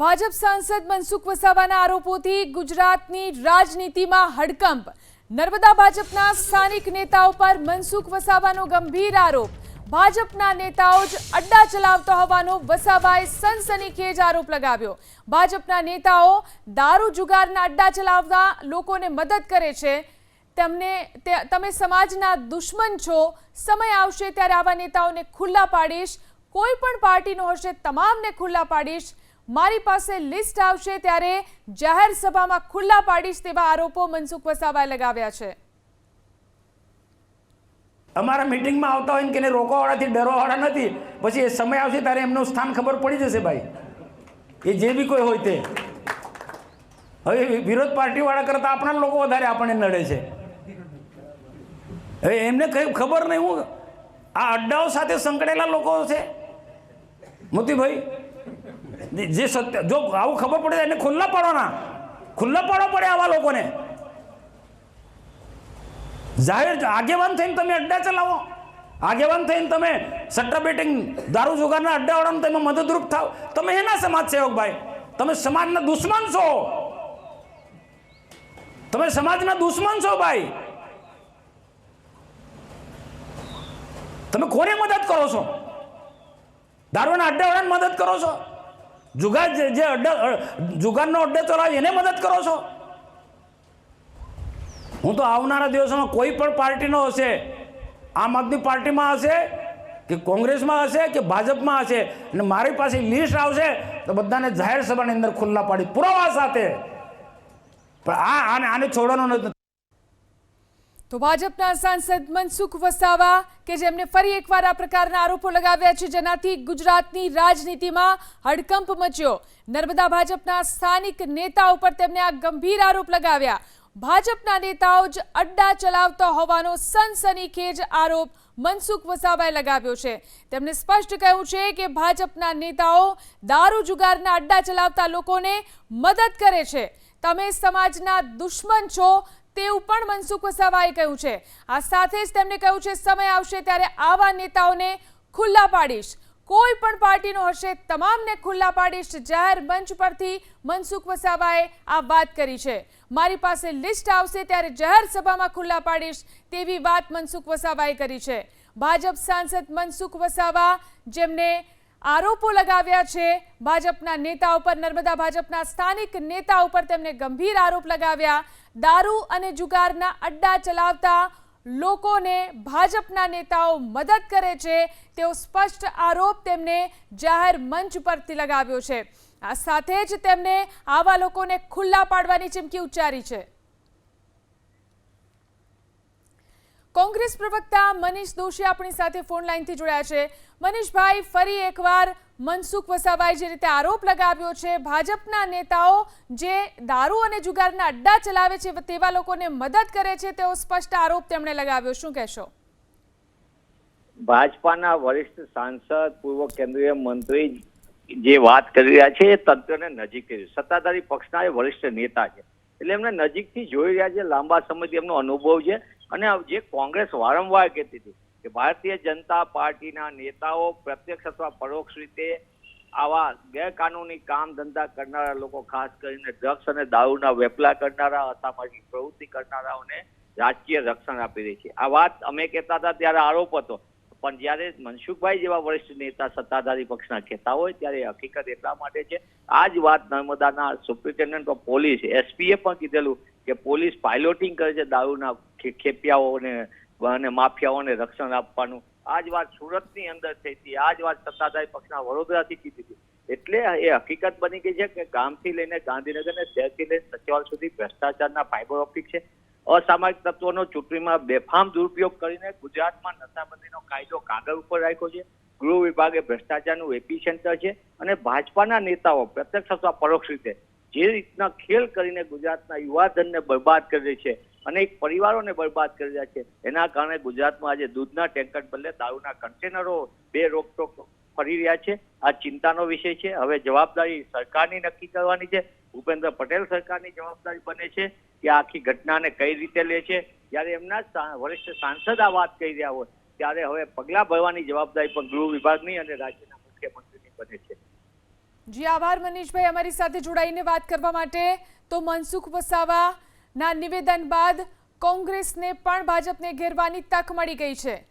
ભાજપ સાંસદ મનસુખ વસાવાના આરોપોથી ગુજરાતની રાજનીતિમાં હડકંપ। નર્મદા ભાજપના સ્થાનિક નેતાઓ પર મનસુખ વસાવાનો ગંભીર આરોપ। ભાજપના નેતાઓ જ અડ્ડા ચલાવતા હોવાનો વસાવાએ સનસનીખેજ આરોપ લગાવ્યો। ભાજપના નેતાઓ દારૂ જુગારના અડ્ડા ચલાવતા લોકોને મદદ કરે છે। તમે સમાજના દુશ્મન છો। સમય આવશે ત્યારે આવા નેતાઓને ખુલ્લા પાડીશ। કોઈ પણ પાર્ટીનો હશે તમામને ખુલ્લા પાડીશ। મારી પાસે લિસ્ટ આવશે ત્યારે જાહેર સભામાં ખુલ્લા પાડીશ તેવા આરોપો મનસુખ વસાવાએ લગાવ્યા છે। અમારા મીટિંગમાં આવતા હોય કે રોકવાવાળાથી ડરવાવાળા નથી। પછી એ સમય આવશે ત્યારે એમનું સ્થાન ખબર પડી જશે ભાઈ, એ જે બી કોઈ હોય તે। હવે વિરોધ પાર્ટીવાળા કરતાં આપણા લોકો વધારે આપણને નડે છે। હવે એમને કંઈ ખબર નહીં, હું આ અડ્ડાઓ સાથે સંકળાયેલા લોકો છે મોતીભાઈ। જે સત્ય જો આવું ખબર પડે એને ખુલ્લા પાડવાના, ખુલ્લા પાડવા પડે આવા લોકોને। જાહેર આગેવાન થઈને તમે અડ્ડા ચલાવો, આગેવાન થઈને તમે સટ્ટા બેટિંગ દારૂ જુગારના અડ્ડાવાળાને તમે મદદરૂપ થાવ, તમે એના સમાજ સેવક ભાઈ। તમે સમાજના દુશ્મન છો, તમે સમાજના દુશ્મન છો ભાઈ। તમે કોને મદદ કરો છો? દારૂના અડ્ડાવાળાને મદદ કરો છો? જુગાર જે જુગારનો અડ્ડો ચલાવે એને મદદ કરો છો? હું તો આવનારા દિવસોમાં કોઈ પણ પાર્ટીનો હશે, આમ આદમી પાર્ટીમાં હશે કે કોંગ્રેસમાં હશે કે ભાજપમાં હશે, અને મારી પાસે લિસ્ટ આવશે તો બધાને જાહેર સભાની અંદર ખુલ્લા પાડી પુરાવા સાથે। પણ આને છોડવાનો નથી। તો ભાજપના સાંસદ મનસુખ વસાવા કે જેમને ફરી એકવાર આ પ્રકારના આરોપો લગાવ્યા છે જેનાથી ગુજરાતની રાજનીતિમાં હડકંપ મચ્યો। નર્મદા ભાજપના સ્થાનિક નેતા ઉપર તેમને આ ગંભીર આરોપ લગાવ્યા। ભાજપના નેતાઓ જ અડ્ડા ચલાવતા હોવાનો સનસનીખેજ આરોપ મનસુખ વસાવાએ લગાવ્યો છે। તેમણે સ્પષ્ટ કહ્યું છે કે ભાજપના નેતાઓ દારૂ જુગારના અડ્ડા ચલાવતા લોકોને મદદ કરે છે। તમે સમાજના દુશ્મન છો તેવું પણ મનસુખ વસાવાએ કહ્યું છે। આ સાથે જ તેમણે કહ્યું છે સમય આવશે ત્યારે આવા નેતાઓને ખુલ્લા પાડીશ। કોઈ પણ પાર્ટીનો હશે તમામને ખુલ્લા પાડીશ। જાહેર મંચ પરથી મનસુખ વસાવાએ આ વાત કરી છે। મારી પાસે લિસ્ટ આવશે ત્યારે જાહેર સભામાં ખુલ્લા પાડીશ તેવી વાત મનસુખ વસાવાએ કરી છે। ભાજપ સાંસદ મનસુખ વસાવા જેમને આરોપો લગાવ્યા છે ભાજપના નેતા ઉપર, નર્મદા ભાજપના સ્થાનિક નેતા ઉપર તેમને ગંભીર આરોપ લગાવ્યા। દારૂ અને જુગારના અડ્ડા ચલાવતા લોકોને ભાજપના નેતાઓ મદદ કરે છે તેવો સ્પષ્ટ આરોપ તેમને જાહેર મંચ પરથી લગાવ્યો છે। આ સાથે જ તેમને આવા લોકોને ખુલ્લા પાડવાની ચીમકી ઉચ્ચારી છે। કોંગ્રેસ પ્રવક્તા મનીષ દોશી આપણી સાથે ફોન લાઈનથી જોડાયા છે। મનીષભાઈ, ફરી એકવાર મનસુખ વસાવાએ જે રીતે આરોપ લગાવ્યો છે ભાજપના નેતાઓ જે દારૂ અને જુગારના અડ્ડા ચલાવે છે તેવા લોકોને મદદ કરે છે તેવો સ્પષ્ટ આરોપ તેમણે લગાવ્યો, શું કહેશો? ભાજપાના વરિષ્ઠ સાંસદ પૂર્વ કેન્દ્રીય મંત્રી જે વાત કરી રહ્યા છે એ તંત્રને નજીકથી, સત્તાધારી પક્ષના એ વરિષ્ઠ નેતા છે એટલે એમને નજીકથી જોઈ રહ્યા છે, લાંબા સમયથી એમનો અનુભવ છે। અને જે કોંગ્રેસ વારંવાર કહેતી હતી કે ભારતીય જનતા પાર્ટીના નેતાઓ પ્રત્યક્ષ અથવા પરોક્ષ રીતે આવા ગેરકાનૂની કામ ધંધા કરનારા લોકો, ખાસ કરીને ડ્રગ્સ અને દારૂના વેપલા કરનારા, અસામાજિક પ્રવૃત્તિ કરનારાઓને રાજકીય રક્ષણ આપી રહી છે। આ વાત અમે કહેતા હતા ત્યારે આરોપ હતો, પણ જ્યારે મનસુખભાઈ જેવા વરિષ્ઠ નેતા સત્તાધારી પક્ષના કહેતા હોય ત્યારે હકીકત એટલા માટે છે। આ જ વાત નર્મદાના સુપ્રિન્ટેન્ડન્ટ ઓફ પોલીસ એસપીએ પણ કીધેલું કે પોલીસ પાયલોટિંગ કરે છે દારૂના ખેપિયાઓને અને માફિયાઓને રક્ષણ આપવાનું। આ જ વાત સુરતની અંદર થઈ હતી, આ જ વાત સત્તાધારી પક્ષના વડોદરાથી કીધી હતી। એટલે એ હકીકત બની ગઈ છે કે ગામથી લઈને ગાંધીનગર ને શહેરથી લઈને સચિવાલય સુધી ભ્રષ્ટાચારના ફાઇબર ઓપ્ટિક છે। અસામાજિક તત્વોનો ચૂંટણીમાં બેફામ દુરુપયોગ કરીને ગુજરાતમાં નશાબંધીનો કાયદો કાગળ ઉપર રાખ્યો છે। ગૃહ વિભાગે ભ્રષ્ટાચારનું એપી સેન્ટર છે અને ભાજપાના નેતાઓ પ્રત્યક્ષ અથવા પરોક્ષ રીતે જે રીતના ખેલ કરીને ગુજરાતના યુવાધનને બરબાદ કરે છે, અનેક પરિવારોને બરબાદ કરી રહ્યા છે, એના કારણે ગુજરાતમાં આજે દૂધના ટેન્કર બદલે દારૂના કન્ટેનરો બે રોકટોક ફરી રહ્યા છે। આ ચિંતાનો વિષય છે। હવે જવાબદારી સરકારની નક્કી કરવાની છે। ભૂપેન્દ્ર પટેલ સરકારની જવાબદારી બને છે કે આખી ઘટનાને કઈ રીતે લે છે। જ્યારે એમના વરિષ્ઠ સાંસદ આ વાત કહી રહ્યા હોય ત્યારે હવે પગલાં ભરવાની જવાબદારી પણ ગૃહ વિભાગની અને રાજ્યના મુખ્યમંત્રીની બને છે। જી આભાર મનીષભાઈ અમારી સાથે જોડાઈને વાત કરવા માટે. તો મનસુખ વસાવાના નિવેદન બાદ કોંગ્રેસને પણ ભાજપને ઘેરવાની તક મળી ગઈ છે.